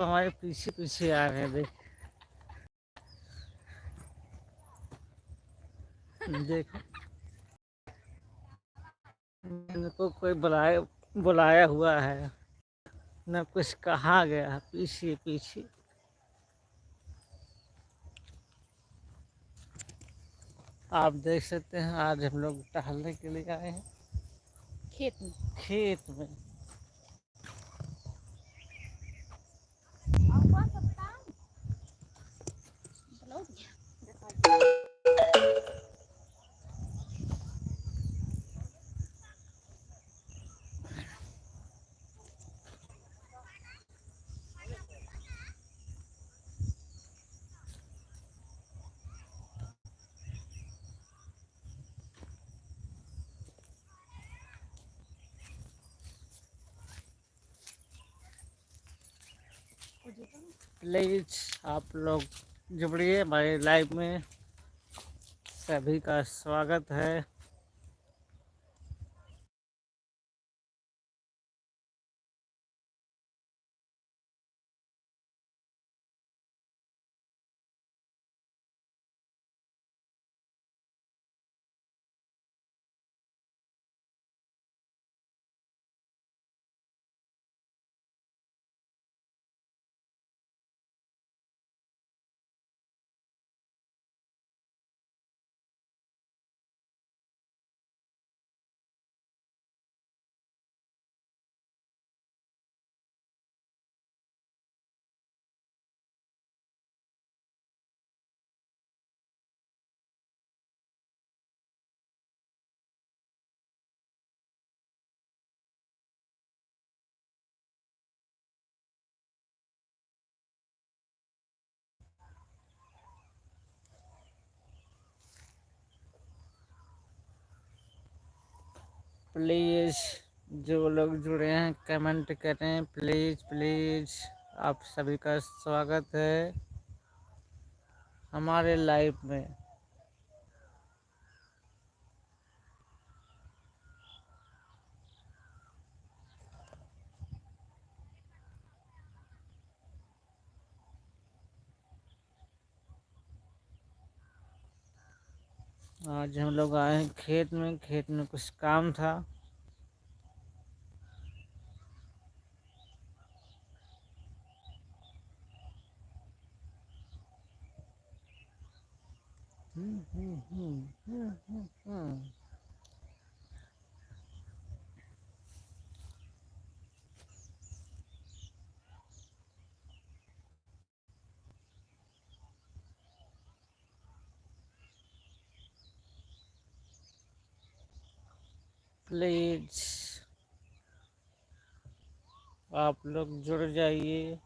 हमारे पीछे पीछे आ रहे हैं। देखो इनको कोई बुलाया बुलाया हुआ है, न कुछ कहा गया, पीछे पीछे। आप देख सकते हैं आज हम लोग टहलने के लिए आए हैं खेत में। खेत में। प्लीज आप लोग जुड़िए हमारे लाइव में, सभी का स्वागत है। प्लीज़ जो लोग जुड़े हैं कमेंट करें, प्लीज़ प्लीज़। आप सभी का स्वागत है हमारे लाइव में। आज हम लोग आए हैं खेत में कुछ काम था। प्लीज आप लोग जुड़ जाइए।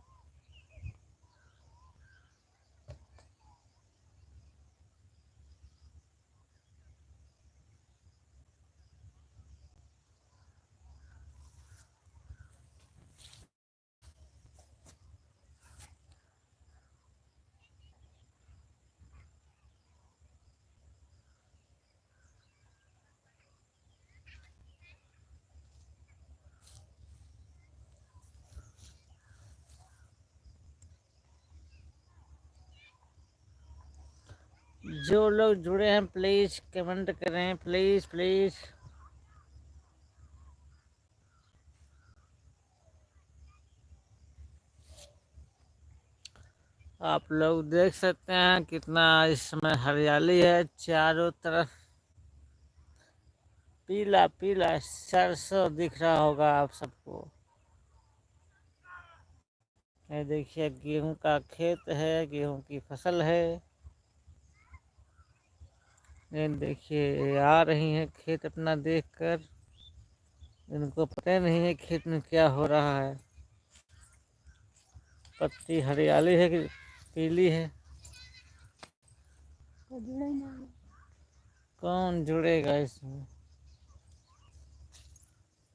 जो लोग जुड़े हैं प्लीज कमेंट करें, प्लीज प्लीज। आप लोग देख सकते हैं कितना इस समय हरियाली है चारों तरफ। पीला पीला सरसों दिख रहा होगा आप सबको। ये देखिए गेहूं का खेत है, गेहूं की फसल है। ये देखिए ये आ रही है खेत अपना देखकर। इनको पता नहीं है खेत में क्या हो रहा है। पत्ती हरियाली है कि पीली है। कौन जुड़ेगा इसमें?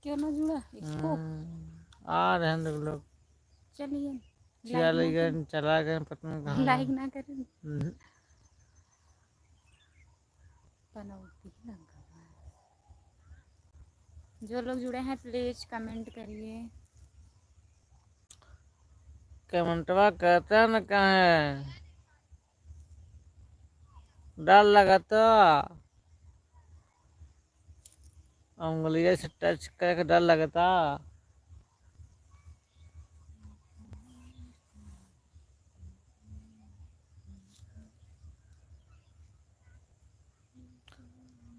क्यों ना जुड़ा इसको। आ रहे हैं लोग। चलिए चला गए पता नहीं कहाँ। लाइक ना करें। जो लोग जुड़े हैं प्लीज कमेंट करिए। कमेंटवा करता न कहाँ है, डर लगा तो उंगलिया से टच करके डर लगता।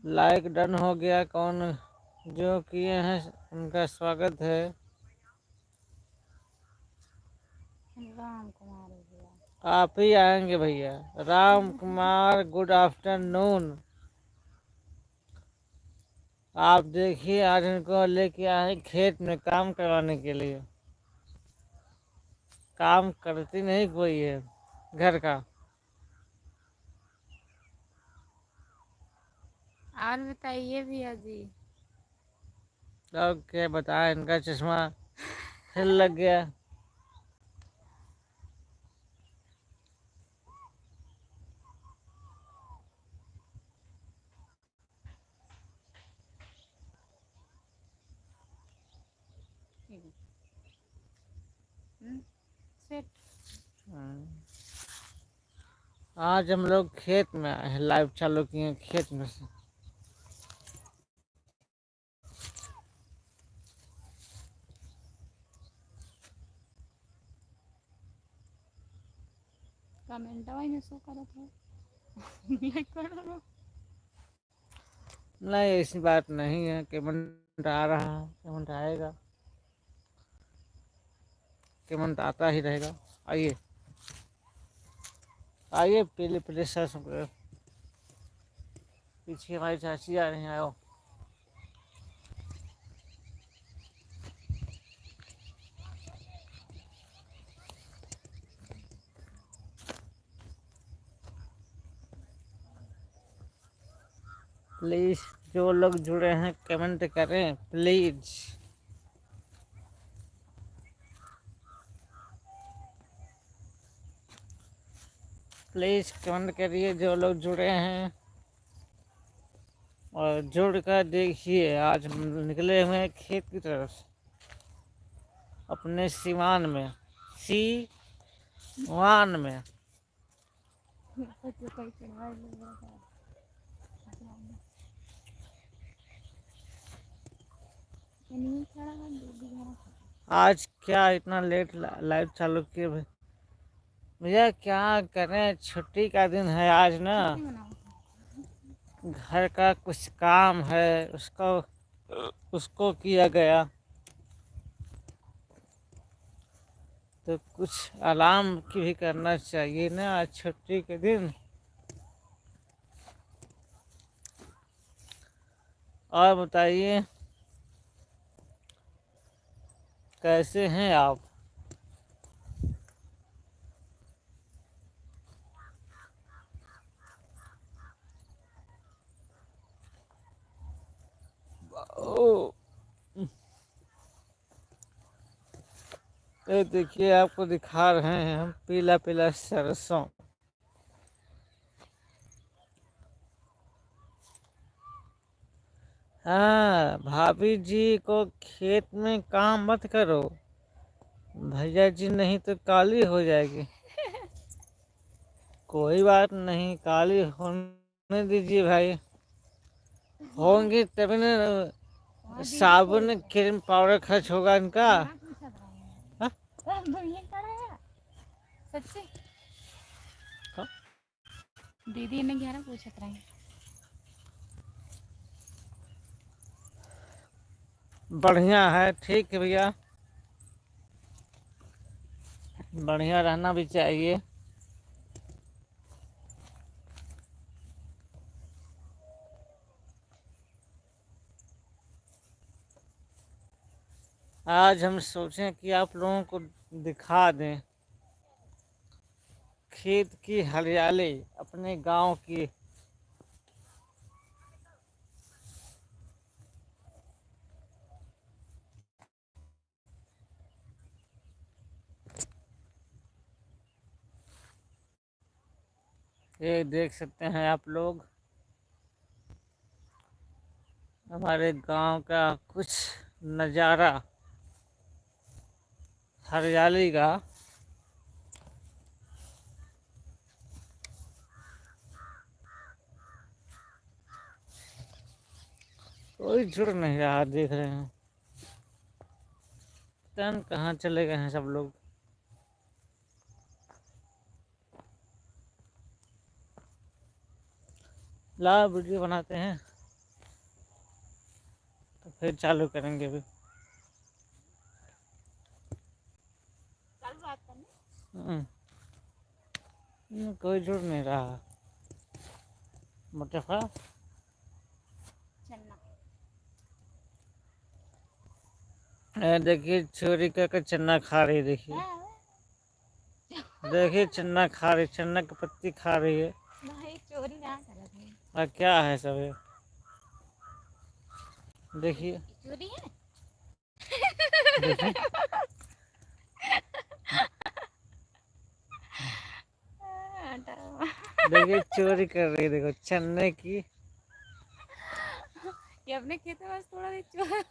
लाइक डन हो गया। कौन जो किए हैं उनका स्वागत है। राम कुमार भैया आप ही आएंगे भैया। Ram Kumar good afternoon. आप देखिए आज इनको लेके आए खेत में काम करवाने के लिए। काम करती नहीं कोई है घर का। और बताइए भैया जी। अब क्या बताएं, इनका चश्मा फिर लग गया। सेट आज हम लोग खेत में आए हैं, लाइव चालू किए हैं खेत में से। कमेंट में शो करा था। लाइक करो। नहीं ऐसी बात नहीं है। कमेंट आ रहा है, कमेंट आएगा, कमेंट आता ही रहेगा। आइए आइए पहले पहले सर पीछे हमारी चाची आ रही हैं। आओ प्लीज, जो लोग जुड़े हैं कमेंट करें प्लीज। प्लीज कमेंट करिए जो लोग जुड़े हैं। और जुड़ कर देखिए आज हम निकले हुए हैं खेत की तरफ से, अपने सीवान में, सीवान में। आज क्या इतना लेट लाइव चालू किए भैया? क्या करें, छुट्टी का दिन है आज ना। घर का कुछ काम है, उसको किया गया, तो कुछ आराम की भी करना चाहिए ना आज छुट्टी के दिन। और बताइए कैसे हैं आप? ओ ये देखिए आपको दिखा रहे हैं हम पीला पीला सरसों। हाँ भाभी जी को खेत में काम मत करो, भैया जी नहीं तो काली हो जाएगी। कोई बात नहीं, काली होने दीजिए भाई, होंगी तभी ना साबुन क्रीम पाउडर खर्च होगा इनका। हाँ? सच्ची हाँ? दीदी ने 11 पूछत रहे। बढ़िया है, ठीक है भैया, बढ़िया रहना भी चाहिए। आज हम सोचें कि आप लोगों को दिखा दें खेत की हरियाली अपने गांव की। ये देख सकते हैं आप लोग हमारे गांव का कुछ नज़ारा हरियाली का। कोई जुड़ नहीं रहा, देख रहे हैं पता नहीं कहाँ चले गए हैं सब लोग। ला वीडियो बनाते हैं तो फिर चालू करेंगे अभी। चालू बात करने। कोई जुड़ नहीं रहा। मुतफा चन्ना देखिए चोरी करके चन्ना खा रही है, देखिए देखिए चन्ना खा रही, चन्ना की पत्ती खा रही है। भाई चोरी ना करा भाई। और क्या है सब ये, देखिए चोरी है। देखिए देखिए चोरी कर रही है, देखो चन्ने की। ये अपने खेत में बस थोड़ा भी चोर।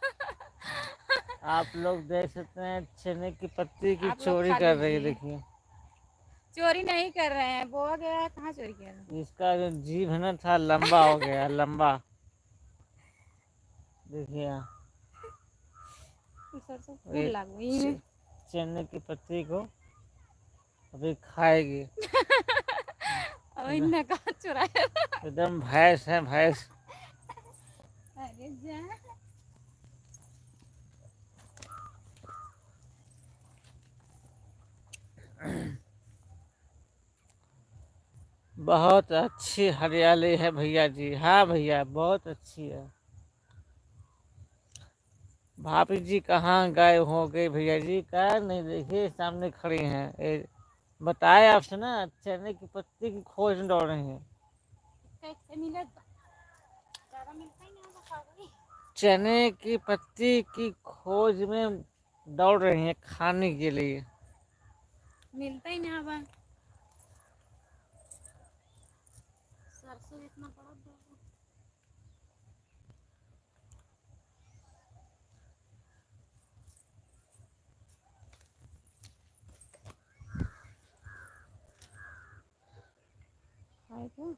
आप लोग देख सकते हैं चने की पत्ती की आप लोग चोरी खा कर रही है, लीजिए। देखिए। चोरी नहीं कर रहे हैं, बोआ गया है, कहाँ चोरी कर रहे हैं। इसका जो जीभ है ना था लंबा हो गया, लंबा। देखिए यहाँ सरसों फूल ये लग गई है। चने की पत्ती को अभी खाएगी। अब इन्हें कहाँ चुराया। एकदम भैंस है, भैंस। अरे जा। बहुत अच्छी हरियाली है भैया जी, हाँ भैया बहुत अच्छी है। भाभी जी कहाँ गए हो गए भैया जी, क्या नहीं, देखिए सामने खड़ी हैं। बताए आपसे ना, चने की पत्ती की खोज में दौड़ रही हैं। कैसे मिले ज़्यादा मिलता ही नहीं होगा भाई। चने की पत्ती की खोज में दौड़ रही हैं खाने के लिए। मिलता ही नहीं होगा। सरसों इतना बड़ा बड़ा। खाए तो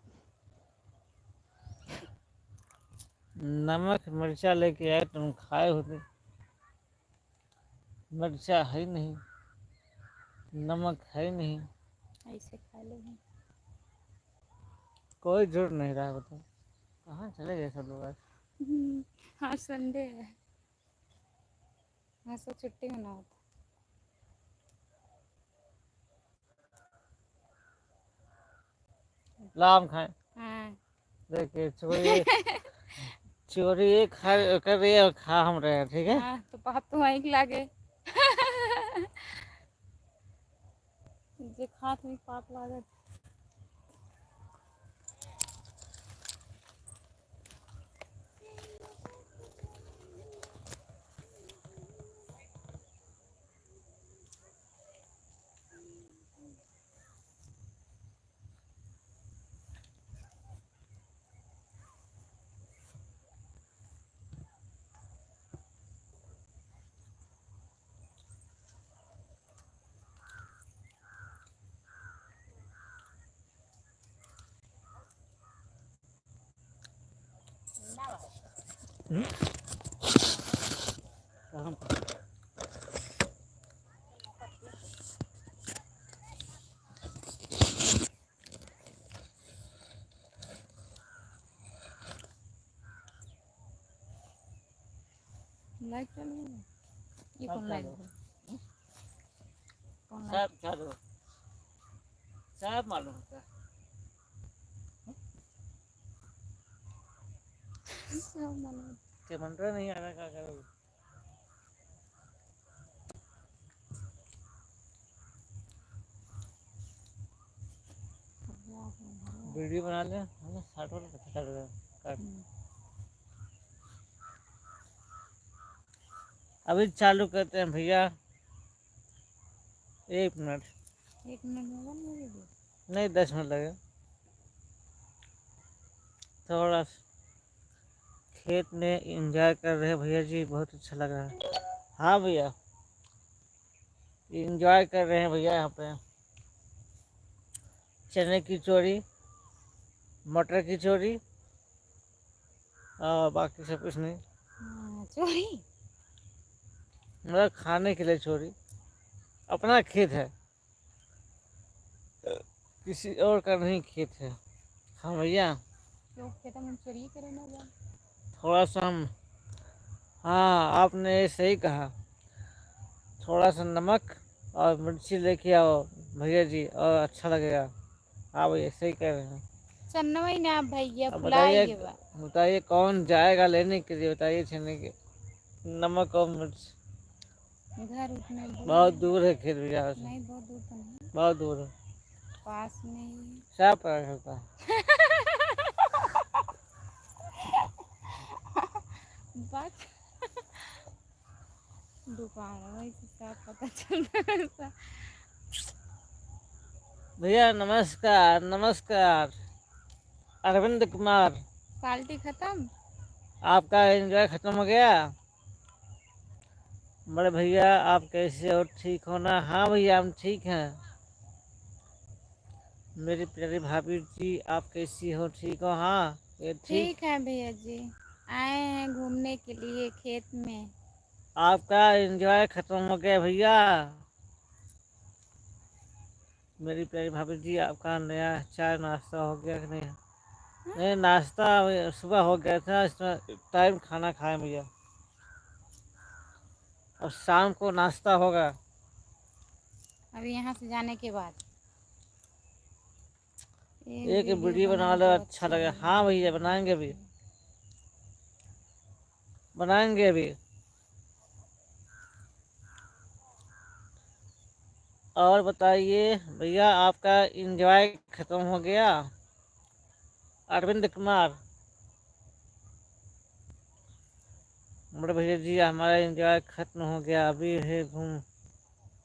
नमक मिर्चा लेके आए तुम खाए होते, मिर्चा है नहीं, नमक है नहीं, ऐसे खा लेंगे। कोई जुड़ नहीं रहा, बताओ कहाँ चले गए सब लोग आज। हाँ संडे है। हाँ सब छुट्टी मना होता। लाम खाए। हाँ देखिए चोरी, चोरी ये खा कर रही है और खा हम रहे हैं, ठीक है। हाँ तो पाप तो वहीं लागे। जे खात में पाप लागत। कहाँ पर? लाइट चालू है। ये सब कौन लाइट चालू। है? कौन लाइट? सब चालू, सब मालूम होता है। सब मालूम। कैमरा नहीं आ रहा, क्या करोगे। वीडियो बना ले, हमें 60 वाला पता चल रहा है काट। अभी चालू करते हैं भैया, 1 मिनट। 1 मिनट में बन गई। नहीं 10 मिनट लगे। थोड़ा खेत में एंजॉय कर रहे हैं भैया जी, बहुत अच्छा लग रहा है। हाँ भैया एंजॉय कर रहे हैं भैया, यहाँ पे चने की चोरी, मटर की चोरी बाकी सब कुछ नहीं, चोरी। मतलब खाने के लिए चोरी। अपना खेत है, किसी और का नहीं खेत है। हाँ भैया, लोग कहते हम चोरी करे ना जाए। थोड़ा सा हम, हाँ आपने सही कहा, थोड़ा सा नमक और मिर्ची लेके आओ भैया जी, और अच्छा लगेगा। हाँ भैया सही कह रहे हैं। चन्ना ही ना भैया अब बताइए, फुलाएंगे बा। बताइए कौन जाएगा लेने के लिए, बताइए छेने के नमक और मिर्च। घर उतने दूर बहुत है। दूर है खेत भैया से, नहीं बहुत दूर तो नहीं, बहुत दूर है। पास में ही क्या पता होता है। बस दुकान है वही से सब पता चल रहा है। भैया नमस्कार, नमस्कार। अरविंद कुमार, पार्टी खत्म। आपका एंजॉय खत्म हो गया। बड़े भैया आप कैसे हो, ठीक हो ना? हाँ भैया हम ठीक हैं। मेरी प्यारी भाभी जी आप कैसी हो, ठीक हो? हाँ ये ठीक। ठीक है भैया जी, आए हैं घूमने के लिए खेत में। आपका एंजॉय खत्म हो गया भैया। मेरी प्यारी भाभी जी आपका नया चाय नाश्ता हो गया कि नहीं? नहीं नाश्ता सुबह हो गया था, इसमें टाइम खाना खाए भैया, और शाम को नाश्ता होगा। अभी यहाँ से जाने के बाद एक वीडियो बना लो, तो अच्छा लगे। लगे। हाँ भैया बनाएंगे भी, बनाएंगे भी। और बताइए भैया, आपका एंजॉय खत्म हो गया? अरविंद कुमार, बड़े भैया जी हमारा एंजॉय खत्म हो गया, अभी है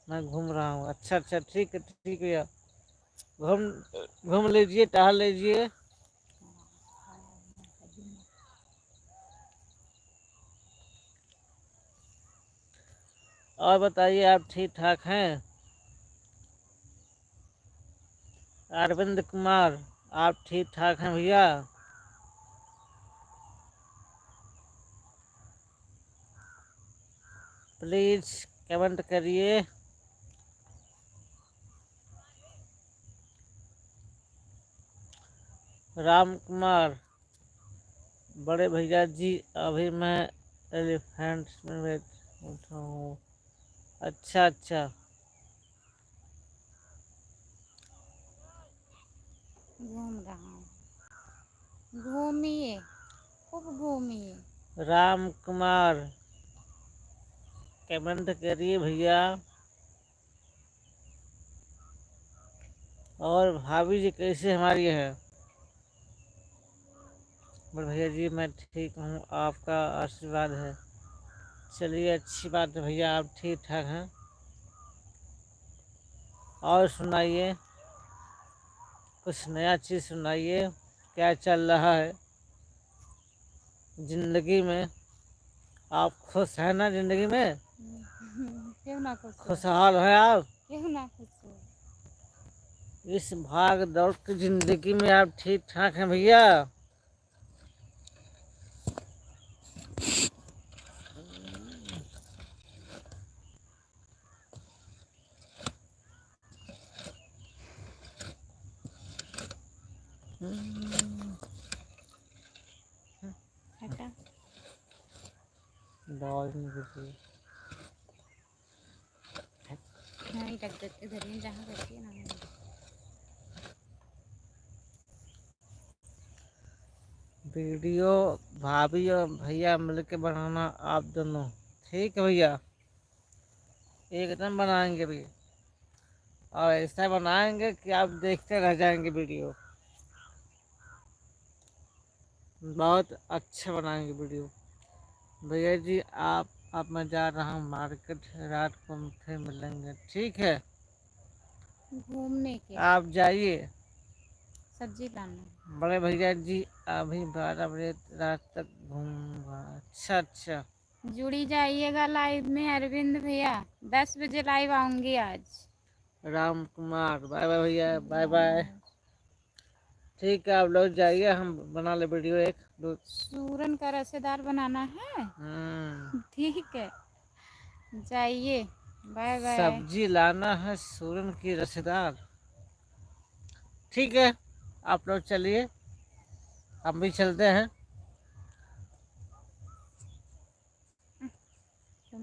मैं घूम रहा हूँ। अच्छा अच्छा, ठीक है ठीक है भैया, घूम घूम लीजिए, टहल लीजिए। और बताइए आप ठीक ठाक हैं? अरविंद कुमार आप ठीक ठाक हैं भैया? प्लीज कमेंट करिए। राम कुमार, बड़े भैया जी अभी मैं एलिफेंट में उठा हूँ। अच्छा अच्छा, घूम रहा हूँ, घूमिए खूब घूमिए। राम कुमार कमेंट करिए भैया। और भाभी जी कैसे हमारी है? बड़े भैया जी मैं ठीक हूँ, आपका आशीर्वाद है। चलिए अच्छी बात है भैया, आप ठीक ठाक हैं। और सुनाइए, कुछ नया चीज़ सुनाइए, क्या चल रहा है जिंदगी में? आप खुश हैं ना जिंदगी में? क्यों ना खुश हो, खुशहाल है आप? क्यों ना खुश हो। इस भाग दौड़ की जिंदगी में आप ठीक ठाक हैं भैया? हटा दौड़ नहीं किसी। नहीं रख देते इधर ही जहाँ रहती है ना। वीडियो भाभी और भैया मिलके बनाना आप दोनों, ठीक है भैया? एकदम बनाएंगे भी, और ऐसा बनाएंगे कि आप देखते रह जाएंगे वीडियो। बहुत अच्छा बनाएंगे वीडियो भैया जी। आप अब मैं जा रहा हूँ मार्केट, रात को हम फिर मिलेंगे, ठीक है? घूमने के आप जाइए। सब्जी लाना। बड़े भैया जी अभी 12 बजे रात तक घूमूंगा। अच्छा अच्छा, जुड़ी जाइएगा लाइव में अरविंद भैया, 10 बजे लाइव आऊंगी आज। राम कुमार बाय बाय भैया, बाय बाय। ठीक है आप लोग जाइए, हम बना ले वीडियो एक। दूध। सूरन का रसेदार बनाना है। ठीक है, जाइए, बाय बाय। सब्जी लाना है सूरन की रसेदार। ठीक है, आप लोग चलिए, हम भी चलते हैं।